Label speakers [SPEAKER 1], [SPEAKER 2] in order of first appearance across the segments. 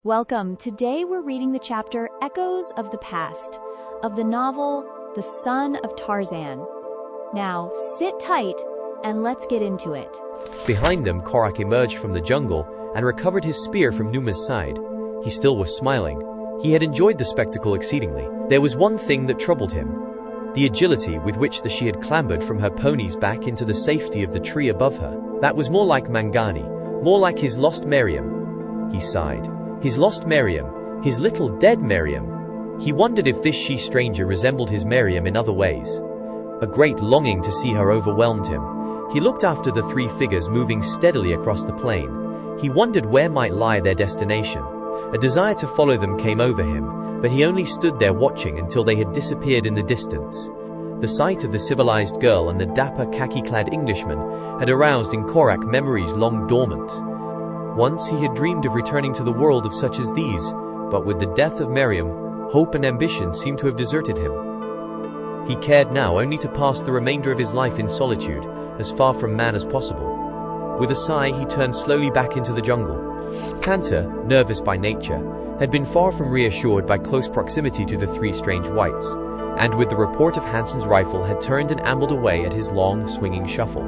[SPEAKER 1] Welcome. Today we're reading the chapter Echoes of the Past of the novel The Son of Tarzan. Now, sit tight and let's get into it.
[SPEAKER 2] Behind them, Korak emerged from the jungle and recovered his spear from Numa's side. He still was smiling. He had enjoyed the spectacle exceedingly. There was one thing that troubled him: the agility with which she had clambered from her pony's back into the safety of the tree above her. That was more like Mangani, more like his lost Miriam. He sighed. His lost Miriam, his little dead Miriam. He wondered if this she-stranger resembled his Miriam in other ways. A great longing to see her overwhelmed him. He looked after the three figures moving steadily across the plain. He wondered where might lie their destination. A desire to follow them came over him, but he only stood there watching until they had disappeared in the distance. The sight of the civilized girl and the dapper khaki-clad Englishman had aroused in Korak memories long dormant. Once he had dreamed of returning to the world of such as these, but with the death of Miriam, hope and ambition seemed to have deserted him. He cared now only to pass the remainder of his life in solitude, as far from man as possible. With a sigh, he turned slowly back into the jungle. Tanta, nervous by nature, had been far from reassured by close proximity to the three strange whites, and with the report of Hansen's rifle had turned and ambled away at his long, swinging shuffle.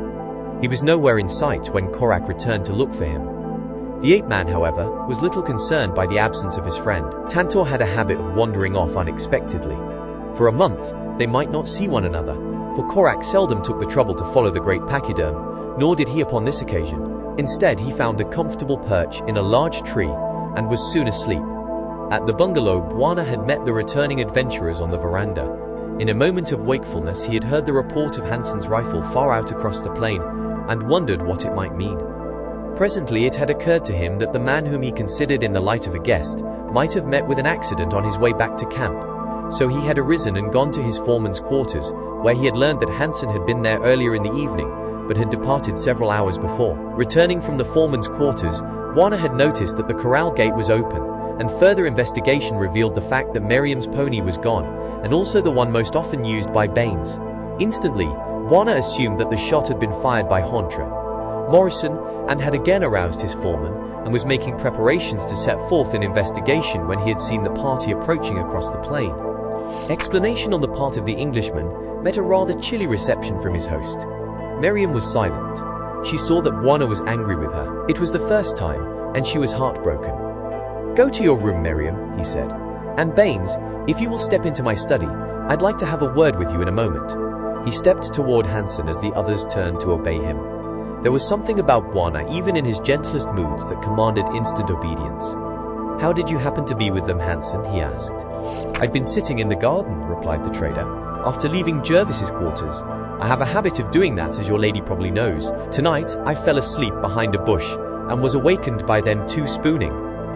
[SPEAKER 2] He was nowhere in sight when Korak returned to look for him. The ape-man, however, was little concerned by the absence of his friend. Tantor had a habit of wandering off unexpectedly. For a month, they might not see one another, for Korak seldom took the trouble to follow the great pachyderm, nor did he upon this occasion. Instead, he found a comfortable perch in a large tree, and was soon asleep. At the bungalow, Bwana had met the returning adventurers on the veranda. In a moment of wakefulness, he had heard the report of Hansen's rifle far out across the plain, and wondered what it might mean. Presently it had occurred to him that the man whom he considered in the light of a guest might have met with an accident on his way back to camp. So he had arisen and gone to his foreman's quarters, where he had learned that Hansen had been there earlier in the evening, but had departed several hours before. Returning from the foreman's quarters, Bwana had noticed that the corral gate was open, and further investigation revealed the fact that Miriam's pony was gone, and also the one most often used by Baines. Instantly, Bwana assumed that the shot had been fired by Hontra Morrison, and had again aroused his foreman, and was making preparations to set forth an investigation when he had seen the party approaching across the plain. Explanation on the part of the Englishman met a rather chilly reception from his host. Miriam was silent. She saw that Bwana was angry with her. It was the first time, and she was heartbroken. "Go to your room, Miriam," he said. "And Baines, if you will step into my study, I'd like to have a word with you in a moment." He stepped toward Hansen as the others turned to obey him. There was something about Bwana, even in his gentlest moods, that commanded instant obedience. "How did you happen to be with them, Hansen?" he asked. "I'd been sitting in the garden," replied the trader, "after leaving Jervis's quarters. I have a habit of doing that, as your lady probably knows. Tonight, I fell asleep behind a bush, and was awakened by them two spooning.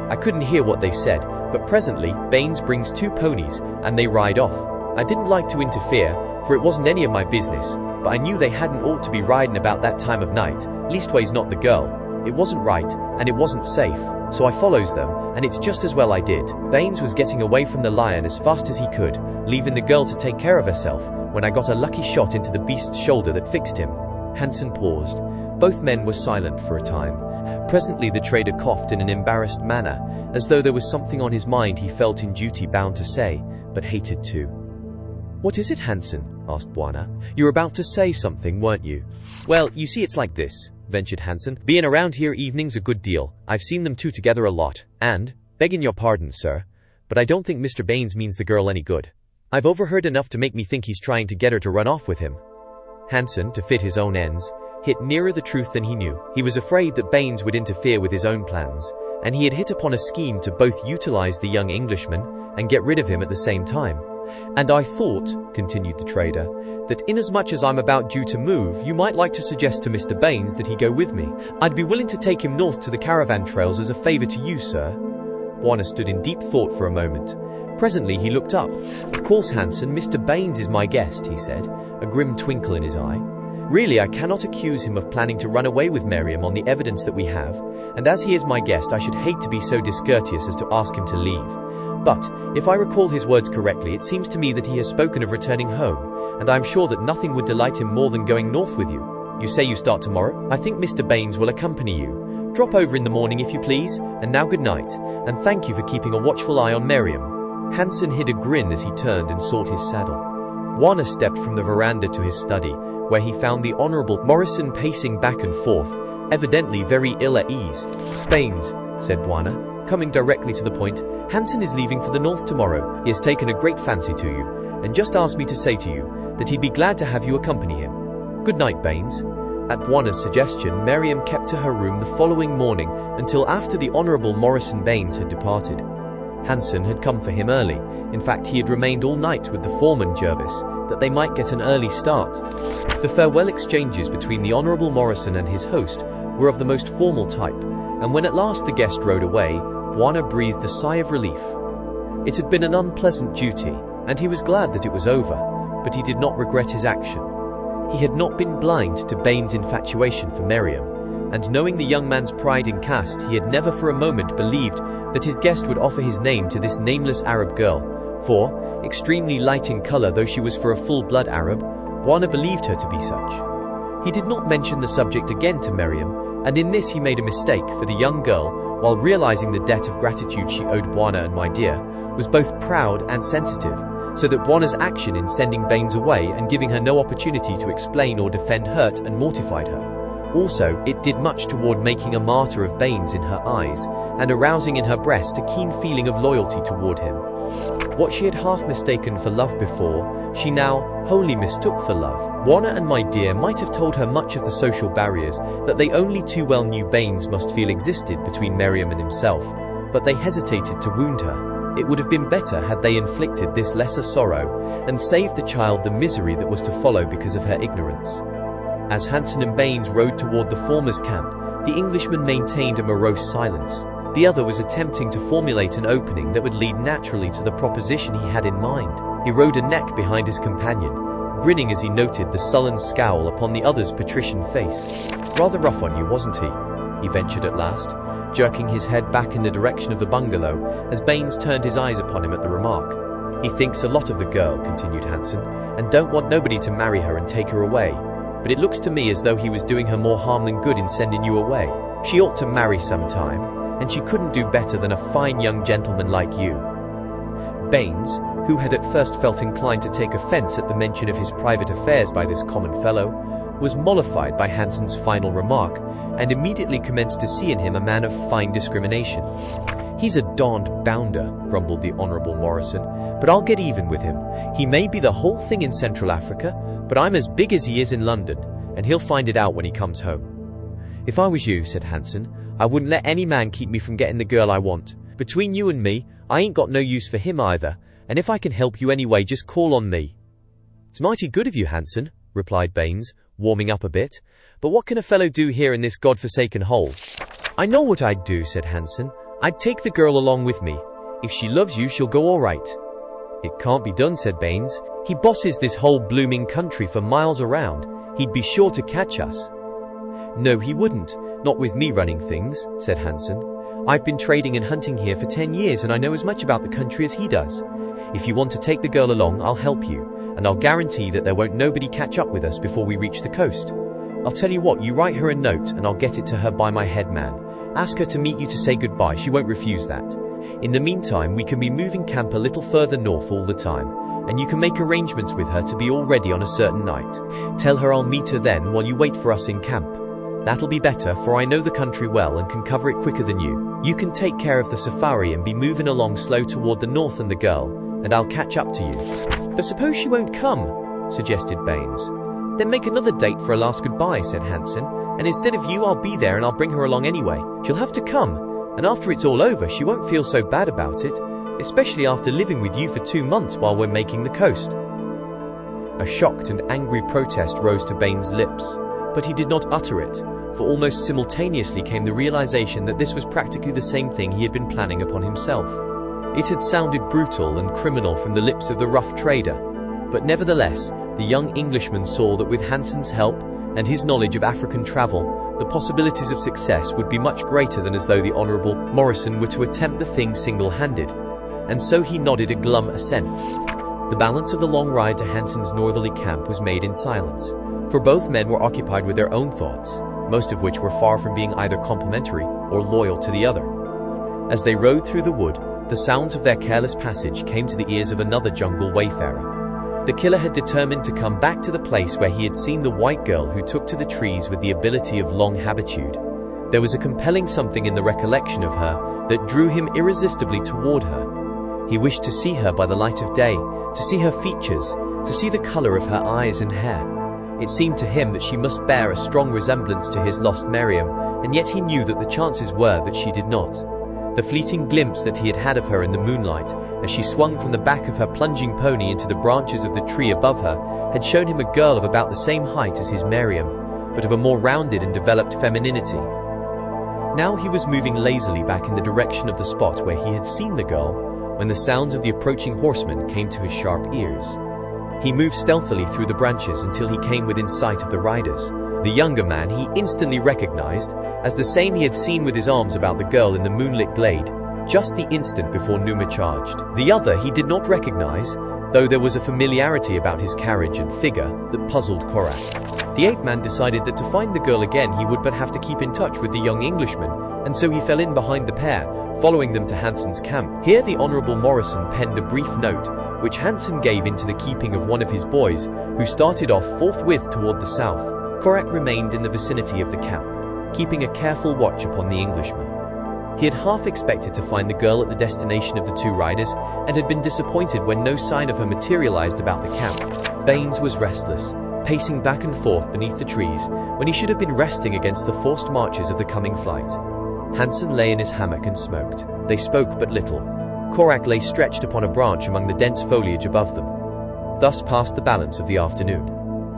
[SPEAKER 2] I couldn't hear what they said, but presently, Baines brings two ponies, and they ride off. I didn't like to interfere, for it wasn't any of my business, but I knew they hadn't ought to be riding about that time of night, leastways not the girl. It wasn't right, and it wasn't safe, so I follows them, and it's just as well I did." Baines was getting away from the lion as fast as he could, leaving the girl to take care of herself, when I got a lucky shot into the beast's shoulder that fixed him. Hansen paused. Both men were silent for a time. Presently the trader coughed in an embarrassed manner, as though there was something on his mind he felt in duty bound to say, but hated to. "What is it, Hansen?" asked Bwana. "You were about to say something, weren't you?" "Well, you see, it's like this," ventured Hansen. "Being around here evenings a good deal, I've seen them two together a lot, and, begging your pardon, sir, but I don't think Mr. Baines means the girl any good. I've overheard enough to make me think he's trying to get her to run off with him." Hansen, to fit his own ends, hit nearer the truth than he knew. He was afraid that Baines would interfere with his own plans, and he had hit upon a scheme to both utilize the young Englishman and get rid of him at the same time. "And I thought," continued the trader, "that inasmuch as I'm about due to move, you might like to suggest to Mr. Baines that he go with me. I'd be willing to take him north to the caravan trails as a favor to you, sir." Bwana stood in deep thought for a moment. Presently he looked up. "Of course, Hansen, Mr. Baines is my guest," he said, a grim twinkle in his eye. "Really, I cannot accuse him of planning to run away with Miriam on the evidence that we have, and as he is my guest, I should hate to be so discourteous as to ask him to leave. But, if I recall his words correctly, it seems to me that he has spoken of returning home, and I am sure that nothing would delight him more than going north with you. You say you start tomorrow? I think Mr. Baines will accompany you. Drop over in the morning if you please, and now good night. and thank you for keeping a watchful eye on Miriam." Hansen hid a grin as he turned and sought his saddle. Bwana stepped from the veranda to his study, where he found the Honourable Morrison pacing back and forth, evidently very ill at ease. "Baines," said Bwana, coming directly to the point, "Hansen is leaving for the north tomorrow. He has taken a great fancy to you, and just asked me to say to you that he'd be glad to have you accompany him. Good night, Baines." At Bwana's suggestion, Miriam kept to her room the following morning until after the Honourable Morrison Baines had departed. Hansen had come for him early. In fact, he had remained all night with the foreman, Jervis, that they might get an early start. The farewell exchanges between the Honourable Morrison and his host were of the most formal type, and when at last the guest rode away, Bwana breathed a sigh of relief. It had been an unpleasant duty, and he was glad that it was over, but he did not regret his action. He had not been blind to Baines' infatuation for Miriam, and knowing the young man's pride in caste, he had never for a moment believed that his guest would offer his name to this nameless Arab girl, for, extremely light in colour though she was for a full-blood Arab, Bwana believed her to be such. He did not mention the subject again to Miriam, and in this he made a mistake, for the young girl, while realizing the debt of gratitude she owed Bwana and my dear, was both proud and sensitive, so that Bwana's action in sending Baines away and giving her no opportunity to explain or defend hurt and mortified her. Also, it did much toward making a martyr of Baines in her eyes, and arousing in her breast a keen feeling of loyalty toward him. What she had half mistaken for love before, she now wholly mistook for love. Bwana and my dear might have told her much of the social barriers that they only too well knew Baines must feel existed between Miriam and himself, but they hesitated to wound her. It would have been better had they inflicted this lesser sorrow, and saved the child the misery that was to follow because of her ignorance. As Hansen and Baines rode toward the former's camp, the Englishman maintained a morose silence. The other was attempting to formulate an opening that would lead naturally to the proposition he had in mind. He rode a neck behind his companion, grinning as he noted the sullen scowl upon the other's patrician face. "Rather rough on you, wasn't he?" he ventured at last, jerking his head back in the direction of the bungalow as Baines turned his eyes upon him at the remark. "He thinks a lot of the girl," continued Hansen, "and don't want nobody to marry her and take her away. But it looks to me as though he was doing her more harm than good in sending you away. She ought to marry sometime, and she couldn't do better than a fine young gentleman like you." Baines, who had at first felt inclined to take offense at the mention of his private affairs by this common fellow, was mollified by Hansen's final remark, and immediately commenced to see in him a man of fine discrimination. "He's a darned bounder," grumbled the Honourable Morrison, "but I'll get even with him. He may be the whole thing in Central Africa, but I'm as big as he is in London, and he'll find it out when he comes home." "If I was you," said Hansen, "I wouldn't let any man keep me from getting the girl I want. Between you and me, I ain't got no use for him either, and if I can help you anyway, just call on me." "It's mighty good of you, Hansen," replied Baines, warming up a bit, "but what can a fellow do here in this god-forsaken hole?" "I know what I'd do," said Hansen. "I'd take the girl along with me. If she loves you, she'll go all right." "It can't be done," said Baines. "He bosses this whole blooming country for miles around. He'd be sure to catch us." "No, he wouldn't. Not with me running things," said Hansen. "I've been trading and hunting here for 10 years, and I know as much about the country as he does. If you want to take the girl along, I'll help you, and I'll guarantee that there won't nobody catch up with us before we reach the coast. I'll tell you what, you write her a note, and I'll get it to her by my head man. Ask her to meet you to say goodbye. She won't refuse that. In the meantime, we can be moving camp a little further north all the time, and you can make arrangements with her to be all ready on a certain night. Tell her I'll meet her then while you wait for us in camp. That'll be better, for I know the country well and can cover it quicker than you. You can take care of the safari and be moving along slow toward the north and the girl, and I'll catch up to you." "But suppose she won't come," suggested Baines. "Then make another date for a last goodbye," said Hansen, "and instead of you, I'll be there and I'll bring her along anyway. She'll have to come, and after it's all over, she won't feel so bad about it, especially after living with you for 2 months while we're making the coast." A shocked and angry protest rose to Baines' lips, but he did not utter it, for almost simultaneously came the realization that this was practically the same thing he had been planning upon himself. It had sounded brutal and criminal from the lips of the rough trader, but nevertheless, the young Englishman saw that with Hansen's help and his knowledge of African travel, the possibilities of success would be much greater than as though the Honourable Morrison were to attempt the thing single-handed, and so he nodded a glum assent. The balance of the long ride to Hansen's northerly camp was made in silence, for both men were occupied with their own thoughts, most of which were far from being either complimentary or loyal to the other. As they rode through the wood, the sounds of their careless passage came to the ears of another jungle wayfarer. The killer had determined to come back to the place where he had seen the white girl who took to the trees with the ability of long habitude. There was a compelling something in the recollection of her that drew him irresistibly toward her. He wished to see her by the light of day, to see her features, to see the color of her eyes and hair. It seemed to him that she must bear a strong resemblance to his lost Miriam, and yet he knew that the chances were that she did not. The fleeting glimpse that he had had of her in the moonlight, as she swung from the back of her plunging pony into the branches of the tree above her, had shown him a girl of about the same height as his Miriam, but of a more rounded and developed femininity. Now he was moving lazily back in the direction of the spot where he had seen the girl, when the sounds of the approaching horseman came to his sharp ears. He moved stealthily through the branches until he came within sight of the riders. The younger man he instantly recognized as the same he had seen with his arms about the girl in the moonlit glade, just the instant before Numa charged. The other he did not recognize, though there was a familiarity about his carriage and figure that puzzled Korak. The ape-man decided that to find the girl again he would but have to keep in touch with the young Englishman, and so he fell in behind the pair, following them to Hanson's camp. Here the Honorable Morrison penned a brief note, which Hanson gave into the keeping of one of his boys, who started off forthwith toward the south. Korak remained in the vicinity of the camp, keeping a careful watch upon the Englishman. He had half expected to find the girl at the destination of the two riders, and had been disappointed when no sign of her materialized about the camp. Baines was restless, pacing back and forth beneath the trees, when he should have been resting against the forced marches of the coming flight. Hanson lay in his hammock and smoked. They spoke but little. Korak lay stretched upon a branch among the dense foliage above them. Thus passed the balance of the afternoon.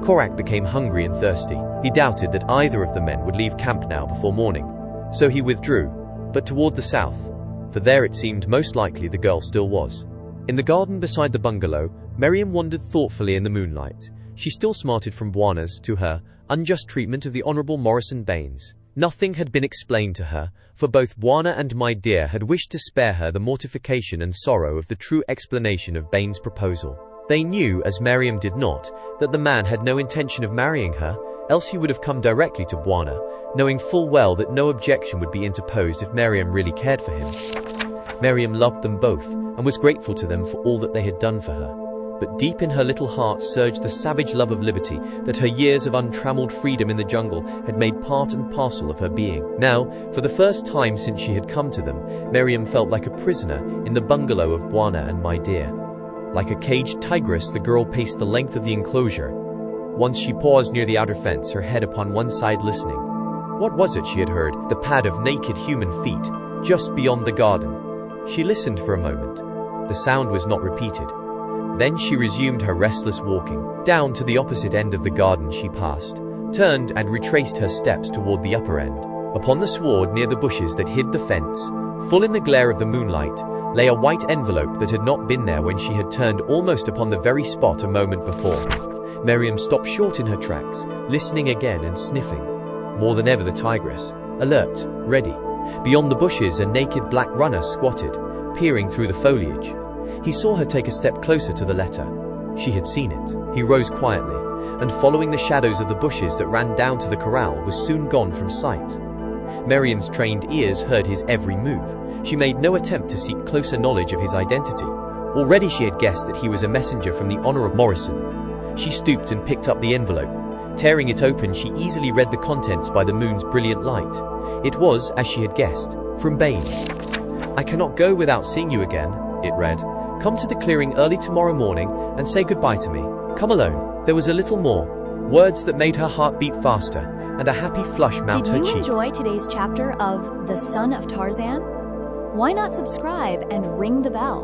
[SPEAKER 2] Korak became hungry and thirsty. He doubted that either of the men would leave camp now before morning, so he withdrew, but toward the south, for there it seemed most likely the girl still was. In the garden beside the bungalow, Miriam wandered thoughtfully in the moonlight. She still smarted from Bwana's, to her, unjust treatment of the Honorable Morrison Baines. Nothing had been explained to her, for both Bwana and my dear had wished to spare her the mortification and sorrow of the true explanation of Baines' proposal. They knew, as Miriam did not, that the man had no intention of marrying her, else he would have come directly to Bwana, knowing full well that no objection would be interposed if Miriam really cared for him. Miriam loved them both, and was grateful to them for all that they had done for her. But deep in her little heart surged the savage love of liberty that her years of untrammeled freedom in the jungle had made part and parcel of her being. Now, for the first time since she had come to them, Miriam felt like a prisoner in the bungalow of Bwana and my dear. Like a caged tigress, the girl paced the length of the enclosure. Once she paused near the outer fence, her head upon one side listening. What was it she had heard? The pad of naked human feet, just beyond the garden. She listened for a moment. The sound was not repeated. Then she resumed her restless walking. Down to the opposite end of the garden she passed, turned and retraced her steps toward the upper end. Upon the sward near the bushes that hid the fence, full in the glare of the moonlight, lay a white envelope that had not been there when she had turned almost upon the very spot a moment before. Miriam stopped short in her tracks, listening again and sniffing. More than ever the tigress, alert, ready. Beyond the bushes a naked black runner squatted, peering through the foliage. He saw her take a step closer to the letter. She had seen it. He rose quietly, and following the shadows of the bushes that ran down to the corral, was soon gone from sight. Miriam's trained ears heard his every move. She made no attempt to seek closer knowledge of his identity. Already she had guessed that he was a messenger from the Honorable Morrison. She stooped and picked up the envelope. Tearing it open, she easily read the contents by the moon's brilliant light. It was, as she had guessed, from Baines. "I cannot go without seeing you again," it read. "Come to the clearing early tomorrow morning and say goodbye to me. Come alone." There was a little more, words that made her heart beat faster, and a happy flush mount her cheek.
[SPEAKER 1] Did you enjoy today's chapter of The Son of Tarzan? Why not subscribe and ring the bell?